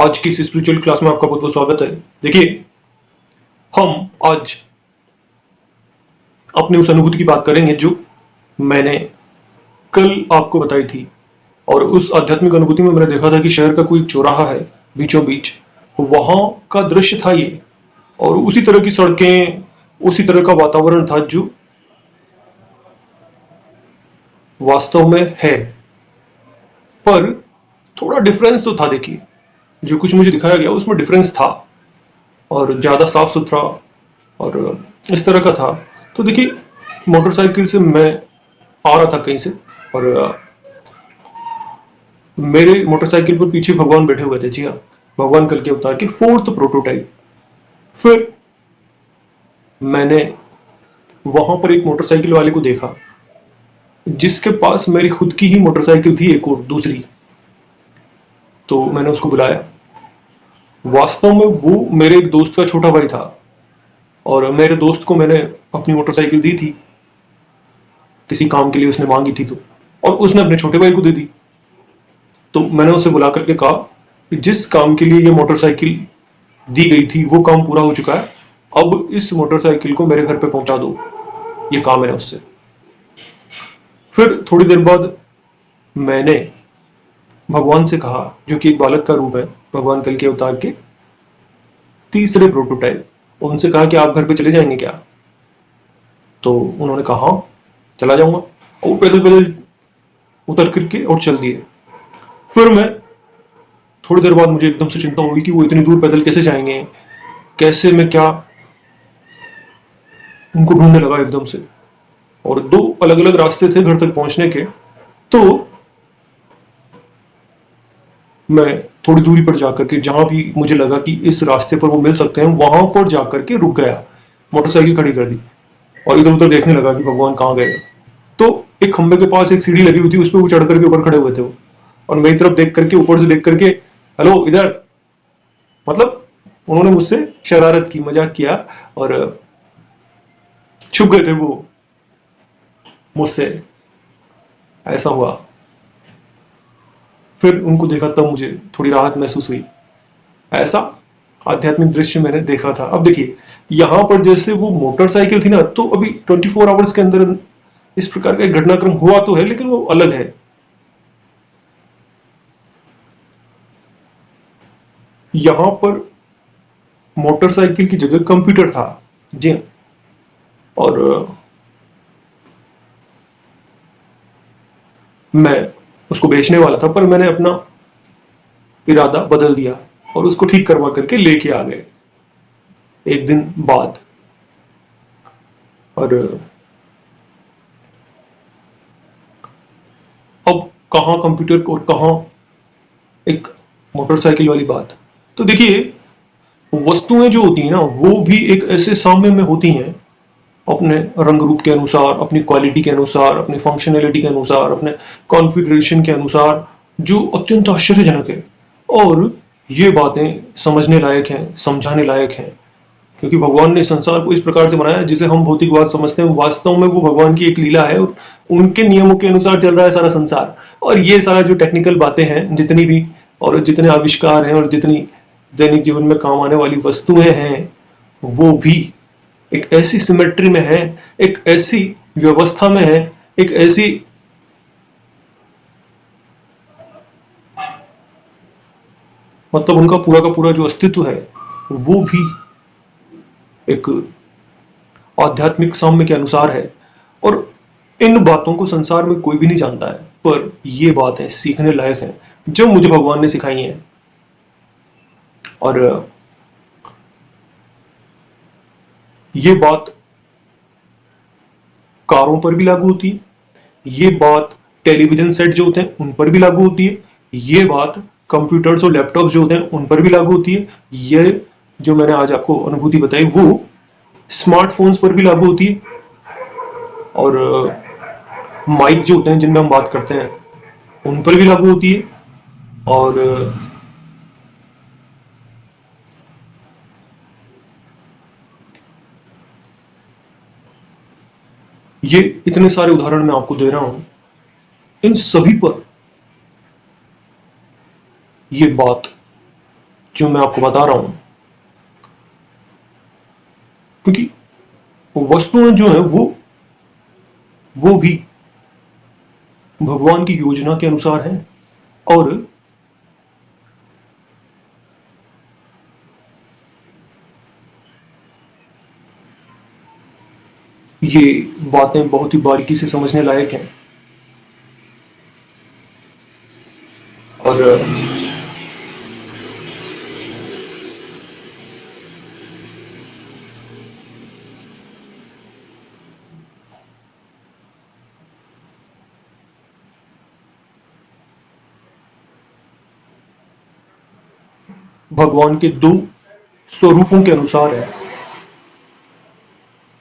आज की इस स्पिरिचुअल क्लास में आपका बहुत बहुत स्वागत है। देखिए, हम आज अपनी उस अनुभूति की बात करेंगे जो मैंने कल आपको बताई थी। और उस आध्यात्मिक अनुभूति में मैंने देखा था कि शहर का कोई चौराहा है बीचों बीच, वहां का दृश्य था ये। और उसी तरह की सड़कें, उसी तरह का वातावरण था जो वास्तव में है, पर थोड़ा डिफरेंस तो था। देखिए, जो कुछ मुझे दिखाया गया उसमें डिफरेंस था और ज्यादा साफ सुथरा और इस तरह का था। तो देखिए, मोटरसाइकिल से मैं आ रहा था कहीं से, और मेरे मोटरसाइकिल पर पीछे भगवान बैठे हुए थे। जी हाँ, भगवान कल के अवतार के फोर्थ प्रोटोटाइप। फिर मैंने वहां पर एक मोटरसाइकिल वाले को देखा जिसके पास मेरी खुद की ही मोटरसाइकिल थी, एक और दूसरी। तो मैंने उसको बुलाया। वास्तव में वो मेरे एक दोस्त का छोटा भाई था और मेरे दोस्त को मैंने अपनी मोटरसाइकिल दी थी, किसी काम के लिए उसने मांगी थी, तो और उसने अपने छोटे भाई को दे दी। तो मैंने उसे बुला करके कहा कि जिस काम के लिए ये मोटरसाइकिल दी गई थी वो काम पूरा हो चुका है, अब इस मोटरसाइकिल को मेरे घर पे पहुंचा दो, ये काम है उससे। फिर थोड़ी देर बाद मैंने भगवान से कहा, जो कि एक बालक का रूप है, भगवान कल के अवतार के तीसरे प्रोटोटाइप, उनसे कहा कि आप घर पे चले जाएंगे क्या? तो उन्होंने कहा हाँ, चला जाऊंगा। और पैदल पैदल उतर करके और चल दिए। फिर मैं थोड़ी देर बाद मुझे एकदम से चिंता हुई कि वो इतनी दूर पैदल कैसे जाएंगे, कैसे, मैं क्या उनको ढूंढने लगा एकदम से। और दो अलग अलग रास्ते थे घर तक पहुंचने के। तो मैं थोड़ी दूरी पर जाकर के, जहां भी मुझे लगा कि इस रास्ते पर वो मिल सकते हैं, वहां पर जाकर के रुक गया, मोटरसाइकिल खड़ी कर दी और इधर उधर देखने लगा कि भगवान कहाँ गए। तो एक खंबे के पास एक सीढ़ी लगी हुई थी, उस पर वो चढ़ करके ऊपर खड़े हुए थे वो, और मेरी तरफ देख करके, ऊपर से देख करके, हेलो इधर, मतलब उन्होंने मुझसे शरारत की, मजाक किया और छुप गए थे वो मुझसे। ऐसा हुआ। फिर उनको देखा तब मुझे थोड़ी राहत महसूस हुई। ऐसा आध्यात्मिक दृश्य मैंने देखा था। अब देखिए, यहां पर जैसे वो मोटरसाइकिल थी ना, तो अभी 24 आवर्स के अंदर इस प्रकार का एक घटनाक्रम हुआ तो है, लेकिन वो अलग है। यहां पर मोटरसाइकिल की जगह कंप्यूटर था। जी हाँ। और मैं उसको बेचने वाला था, पर मैंने अपना इरादा बदल दिया और उसको ठीक करवा करके लेके आ गए एक दिन बाद। और अब कहाँ कंप्यूटर और कहाँ एक मोटरसाइकिल वाली बात। तो देखिए, वस्तुएं जो होती हैं ना, वो भी एक ऐसे साम्य में होती हैं, अपने रंग रूप के अनुसार, अपनी क्वालिटी के अनुसार, अपनी फंक्शनैलिटी के अनुसार, अपने कॉन्फ़िगरेशन के अनुसार, जो अत्यंत आश्चर्यजनक है। और ये बातें समझने लायक हैं, समझाने लायक हैं, क्योंकि भगवान ने संसार को इस प्रकार से बनाया जिसे हम भौतिकवाद समझते हैं, वास्तव में वो भगवान की एक लीला है और उनके नियमों के अनुसार चल रहा है सारा संसार। और ये सारा जो टेक्निकल बातें हैं जितनी भी, और जितने आविष्कार हैं, और जितनी दैनिक जीवन में काम आने वाली वस्तुएं हैं, वो भी एक ऐसी सिमेट्री में है, एक ऐसी व्यवस्था में है, एक ऐसी, मतलब उनका पूरा का पूरा जो अस्तित्व है वो भी एक आध्यात्मिक साम्य के अनुसार है। और इन बातों को संसार में कोई भी नहीं जानता है, पर ये बातें सीखने लायक हैं जो मुझे भगवान ने सिखाई हैं। और ये बात कारों पर भी लागू होती है, ये बात टेलीविजन सेट जो होते हैं उन पर भी लागू होती है, ये बात कंप्यूटर्स और लैपटॉप जो होते हैं उन पर भी लागू होती है, ये जो मैंने आज आपको अनुभूति बताई वो स्मार्टफोन्स पर भी लागू होती है, और माइक जो होते हैं जिनमें हम बात करते हैं उन पर भी लागू होती है। और ये इतने सारे उदाहरण मैं आपको दे रहा हूं, इन सभी पर ये बात जो मैं आपको बता रहा हूं, क्योंकि वस्तुएं जो है वो भी भगवान की योजना के अनुसार है। और ये बातें बहुत ही बारीकी से समझने लायक हैं। और भगवान के दो स्वरूपों के अनुसार है।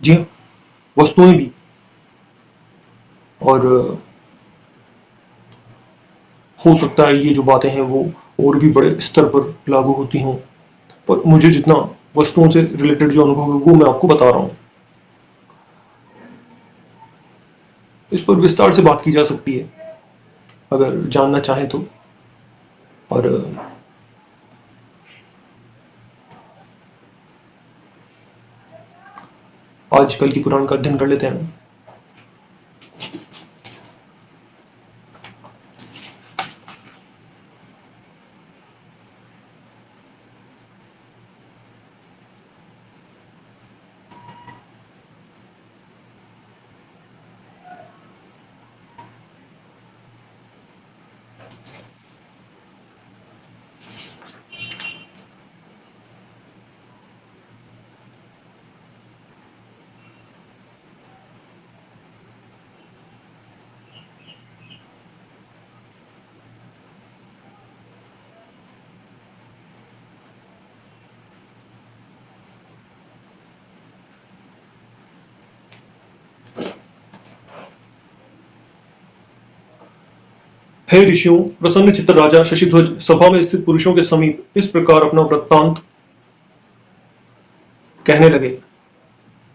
जी हाँ, वस्तुएं भी। और हो सकता है ये जो बातें हैं वो और भी बड़े स्तर पर लागू होती हों, पर मुझे जितना वस्तुओं से रिलेटेड जो अनुभव है वो मैं आपको बता रहा हूं। इस पर विस्तार से बात की जा सकती है अगर जानना चाहें तो। और आजकल की कुरान का अध्ययन कर लेते हैं। हे ऋषियों, प्रसन्न चित्त राजा शशिध्वज सभा में स्थित पुरुषों के समीप इस प्रकार अपना वृत्तांत कहने लगे।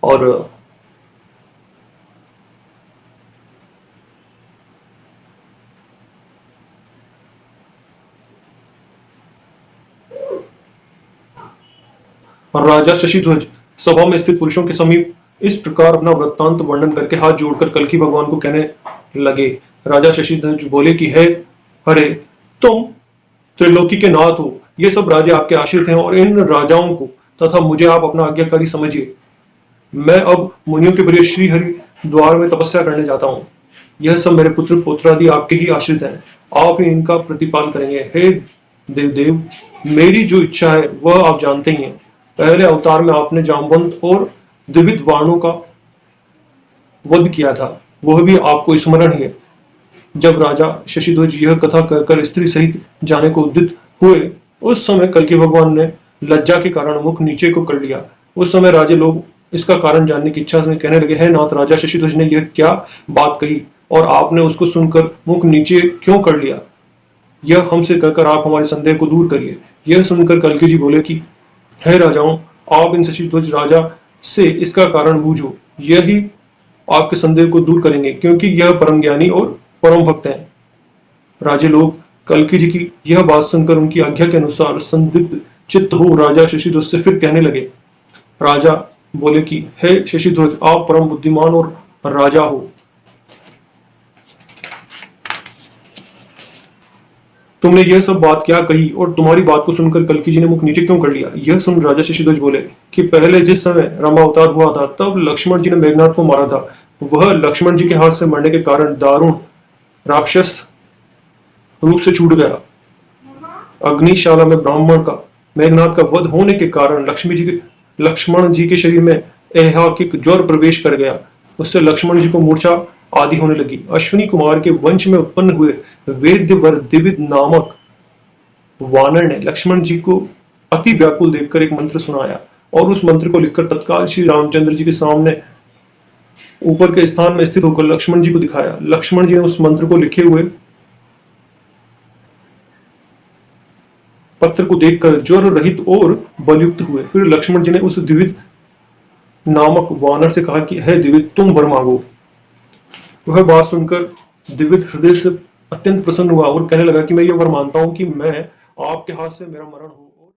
और राजा शशिध्वज सभा में स्थित पुरुषों के समीप इस प्रकार अपना वृत्तांत वर्णन करके हाथ जोड़कर कल्कि भगवान को कहने लगे। राजा शशिध्वज बोले कि हे हरे, तुम त्रिलोकी के नाथ हो। ये सब राजे आपके आश्रित हैं और इन राजाओं को तथा मुझे आप अपना आज्ञाकारी समझिए। मैं अब मुनियों के प्रिय श्री हरि द्वार में तपस्या करने जाता हूँ। यह सब मेरे पुत्र पुत्रादि आपके ही आश्रित हैं। आप ही इनका प्रतिपाल करेंगे। हे देव देव, मेरी जो इच्छा है वह आप जानते ही हैं। पहले अवतार में आपने जामवंत और द्विविध वाणों का वध किया था, वह भी आपको स्मरण है। जब राजा शशिध्वज यह कथा कहकर स्त्री सहित जाने को उद्यत हुए, उस समय कल्कि भगवान ने लज्जा के कारण मुख नीचे को कर लिया। उस समय राजे लोग इसका कारण जानने की इच्छा से कहने लगे, हे नाथ, राजा शशिध्वज ने यह क्या बात कही और आपने उसको सुनकर मुख नीचे क्यों कर लिया? यह हमसे कहकर आप हमारे संदेह को दूर करिए। यह सुनकर कल्कि जी बोले कि हे राजाओं, आप इन शशिध्वज राजा से इसका कारण बूझो। यही आपके संदेह को दूर करेंगे, क्योंकि यह परम ज्ञानी और परम भक्त हैं। राजे लोग कल्कि जी की यह बात सुनकर उनकी आज्ञा के अनुसार संदिग्ध चित्त हो राजा शशिध्वज से फिर कहने लगे। राजा बोले कि हे शशिध्वज, आप परम बुद्धिमान और राजा हो। तुमने यह सब बात क्या कही और तुम्हारी बात को सुनकर कल्कि जी ने मुख नीचे क्यों कर लिया? यह सुन राजा शशिध्वज बोले कि पहले जिस समय रामावतार हुआ था तब लक्ष्मण जी ने मेघनाथ को मारा था। वह लक्ष्मण जी के हाथ से मरने के कारण दारुण राक्षस रूप से छूट गया। अग्निशाला में ब्राह्मण का मेघनाथ का वध होने के कारण लक्ष्मण जी के शरीर में ऐहाकिक ज्वर प्रवेश कर गया। उससे लक्ष्मण जी को मूर्छा आदि होने लगी। अश्विनी कुमार के वंश में उत्पन्न हुए वेद्यवर द्विविध नामक वानर ने लक्ष्मण जी को अति व्याकुल देखकर एक मंत्र सुनाया और उस मंत्र को लिखकर तत्काल श्री रामचंद्र जी के सामने ऊपर के स्थान में स्थित होकर लक्ष्मण जी को दिखाया। लक्ष्मण जी ने उस मंत्र को लिखे हुए पत्र को देखकर ज्वर रहित और बलयुक्त हुए। फिर लक्ष्मण जी ने उस द्विविध नामक वानर से कहा कि हे द्विविध, तुम वर मांगो। वह बात सुनकर द्विविध हृदय से अत्यंत प्रसन्न हुआ और कहने लगा कि मैं यह वर मानता हूं कि मैं आपके हाथ से मेरा मरण हो।